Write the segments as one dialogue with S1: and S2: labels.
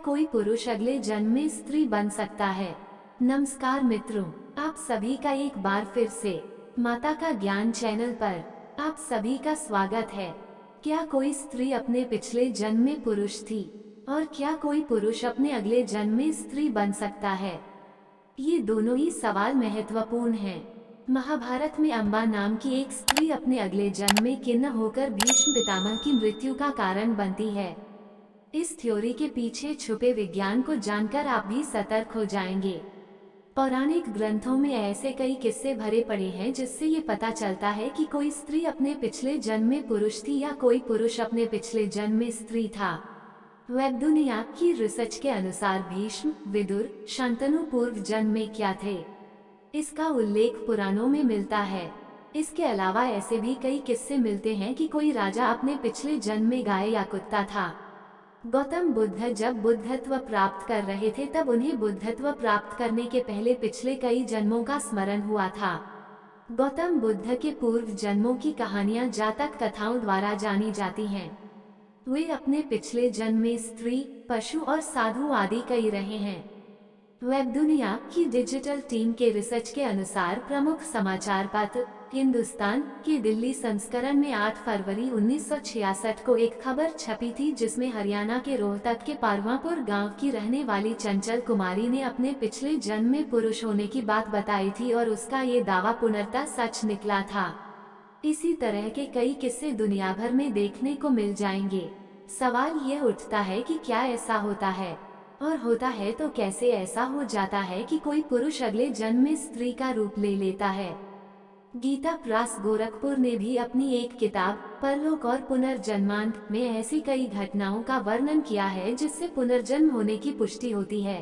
S1: कोई पुरुष अगले जन्म में स्त्री बन सकता है? नमस्कार मित्रों, आप सभी का एक बार फिर से माता का ज्ञान चैनल पर आप सभी का स्वागत है। क्या कोई स्त्री अपने पिछले जन्म में पुरुष थी और क्या कोई पुरुष अपने अगले जन्म में स्त्री बन सकता है? ये दोनों ही सवाल महत्वपूर्ण हैं। महाभारत में अम्बा नाम की एक स्त्री अपने अगले जन्म में किन्न होकर भीष्म पितामह की मृत्यु का कारण बनती है। इस थ्योरी के पीछे छुपे विज्ञान को जानकर आप भी सतर्क हो जाएंगे। पौराणिक ग्रंथों में ऐसे कई किस्से भरे पड़े हैं जिससे ये पता चलता है कि कोई स्त्री अपने पिछले जन्म में पुरुष थी या कोई पुरुष अपने पिछले जन्म में स्त्री था। वेब दुनिया की रिसर्च के अनुसार भीष्म, विदुर, शांतनु पूर्व जन्म में क्या थे, इसका उल्लेख पुराणों में मिलता है। इसके अलावा ऐसे भी कई किस्से मिलते हैं कि कोई राजा अपने पिछले जन्म में गाय या कुत्ता था। गौतम बुद्ध जब बुद्धत्व प्राप्त कर रहे थे तब उन्हें बुद्धत्व प्राप्त करने के पहले पिछले कई जन्मों का स्मरण हुआ था। गौतम बुद्ध के पूर्व जन्मों की कहानियां जातक कथाओं द्वारा जानी जाती हैं। वे अपने पिछले जन्म में स्त्री, पशु और साधु आदि कई रहे हैं। वेब दुनिया की डिजिटल टीम के रिसर्च के अनुसार प्रमुख समाचार पत्र हिंदुस्तान के दिल्ली संस्करण में 8 फरवरी 1966 को एक खबर छपी थी जिसमें हरियाणा के रोहतक के पारवापुर गांव की रहने वाली चंचल कुमारी ने अपने पिछले जन्म में पुरुष होने की बात बताई थी और उसका ये दावा पूर्णतः सच निकला था। इसी तरह के कई किस्से दुनिया भर में देखने को मिल जाएंगे। सवाल यह उठता है कि क्या ऐसा होता है, और होता है तो कैसे ऐसा हो जाता है कि कोई पुरुष अगले जन्म में स्त्री का रूप ले लेता है। गीता प्रेस गोरखपुर ने भी अपनी एक किताब परलोक और पुनर्जन्मांत में ऐसी कई घटनाओं का वर्णन किया है जिससे पुनर्जन्म होने की पुष्टि होती है।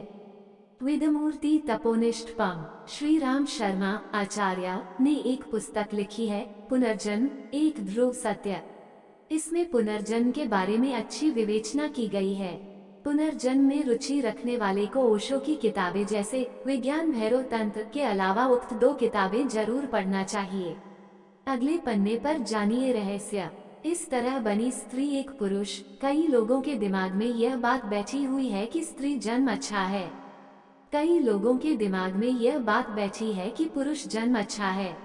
S1: वेदमूर्ति तपोनिष्ठपम श्री राम शर्मा आचार्य ने एक पुस्तक लिखी है, पुनर्जन्म एक ध्रुव सत्य। इसमें पुनर्जन्म के बारे में अच्छी विवेचना की गई है। पुनर्जन्म में रुचि रखने वाले को ओशो की किताबें जैसे विज्ञान भैरव तंत्र के अलावा उक्त 2 किताबें जरूर पढ़ना चाहिए। अगले पन्ने पर जानिए रहस्य। इस तरह बनी स्त्री एक पुरुष। कई लोगों के दिमाग में यह बात बैठी हुई है कि स्त्री जन्म अच्छा है। कई लोगों के दिमाग में यह बात बैठी है कि पुरुष जन्म अच्छा है।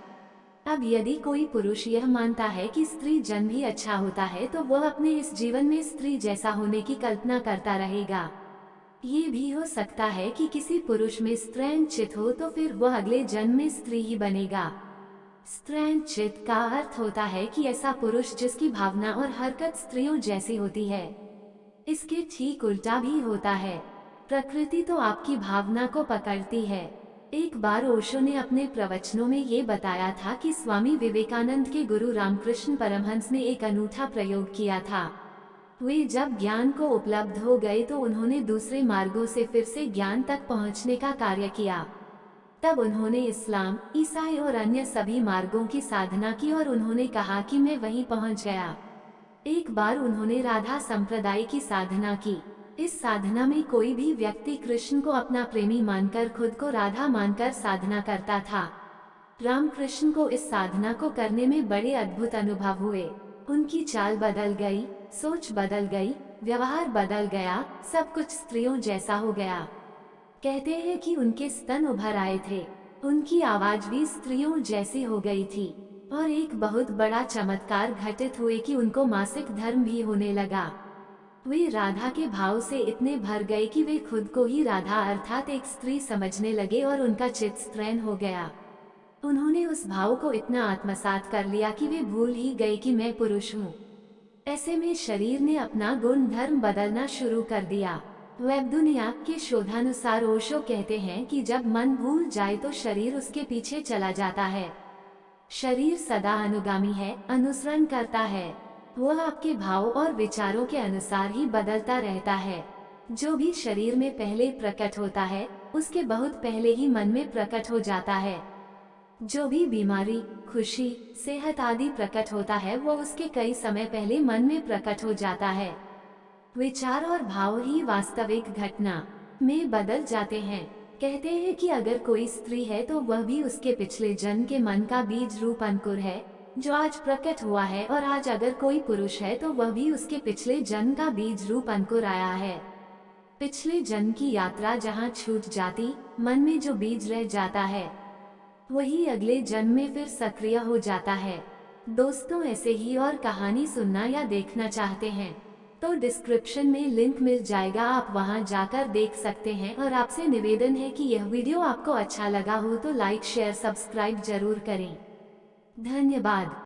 S1: अब यदि कोई पुरुष यह मानता है कि स्त्री जन्म ही अच्छा होता है तो वह अपने इस जीवन में स्त्री जैसा होने की कल्पना करता रहेगा। ये भी हो सकता है कि किसी पुरुष में स्त्रैणचित हो तो फिर वह अगले जन्म में स्त्री ही बनेगा। स्त्रैणचित का अर्थ होता है कि ऐसा पुरुष जिसकी भावना और हरकत स्त्रियों जैसी होती है। इसके ठीक उल्टा भी होता है। प्रकृति तो आपकी भावना को पकड़ती है। एक बार ओशो ने अपने प्रवचनों में ये बताया था कि स्वामी विवेकानंद के गुरु रामकृष्ण परमहंस ने एक अनूठा प्रयोग किया था। वे जब ज्ञान को उपलब्ध हो गए तो उन्होंने दूसरे मार्गों से फिर से ज्ञान तक पहुंचने का कार्य किया। तब उन्होंने इस्लाम, ईसाई और अन्य सभी मार्गों की साधना की और उन्होंने कहा कि मैं वहीं पहुंच गया। एक बार उन्होंने राधा संप्रदाय की साधना की। इस साधना में कोई भी व्यक्ति कृष्ण को अपना प्रेमी मानकर खुद को राधा मानकर साधना करता था। रामकृष्ण को इस साधना को करने में बड़े अद्भुत अनुभव हुए। उनकी चाल बदल गई, सोच बदल गई, व्यवहार बदल गया, सब कुछ स्त्रियों जैसा हो गया। कहते हैं कि उनके स्तन उभर आए थे, उनकी आवाज भी स्त्रियों जैसी हो गई थी और एक बहुत बड़ा चमत्कार घटित हुए कि उनको मासिक धर्म भी होने लगा। वे राधा के भाव से इतने भर गए कि वे खुद को ही राधा अर्थात एक स्त्री समझने लगे और उनका चित्त स्त्रैण हो गया। उन्होंने उस भाव को इतना आत्मसात कर लिया कि वे भूल ही गए कि मैं पुरुष हूँ। ऐसे में शरीर ने अपना गुण धर्म बदलना शुरू कर दिया। वेब दुनिया के शोधानुसार ओशो कहते हैं कि जब मन भूल जाए तो शरीर उसके पीछे चला जाता है। शरीर सदा अनुगामी है, अनुसरण करता है। वह आपके भाव और विचारों के अनुसार ही बदलता रहता है। जो भी शरीर में पहले प्रकट होता है उसके बहुत पहले ही मन में प्रकट हो जाता है। जो भी बीमारी, खुशी, सेहत आदि प्रकट होता है वो उसके कई समय पहले मन में प्रकट हो जाता है। विचार और भाव ही वास्तविक घटना में बदल जाते हैं। कहते हैं कि अगर कोई स्त्री है तो वह भी उसके पिछले जन्म के मन का बीज रूप अंकुर है जो आज प्रकट हुआ है, और आज अगर कोई पुरुष है तो वह भी उसके पिछले जन्म का बीज रूप अंकुर आया है। पिछले जन्म की यात्रा जहाँ छूट जाती, मन में जो बीज रह जाता है वही अगले जन्म में फिर सक्रिय हो जाता है। दोस्तों, ऐसे ही और कहानी सुनना या देखना चाहते हैं तो डिस्क्रिप्शन में लिंक मिल जाएगा, आप वहां जाकर देख सकते हैं। और आपसे निवेदन है कि यह वीडियो आपको अच्छा लगा हो तो लाइक शेयर सब्सक्राइब जरूर करें। धन्यवाद।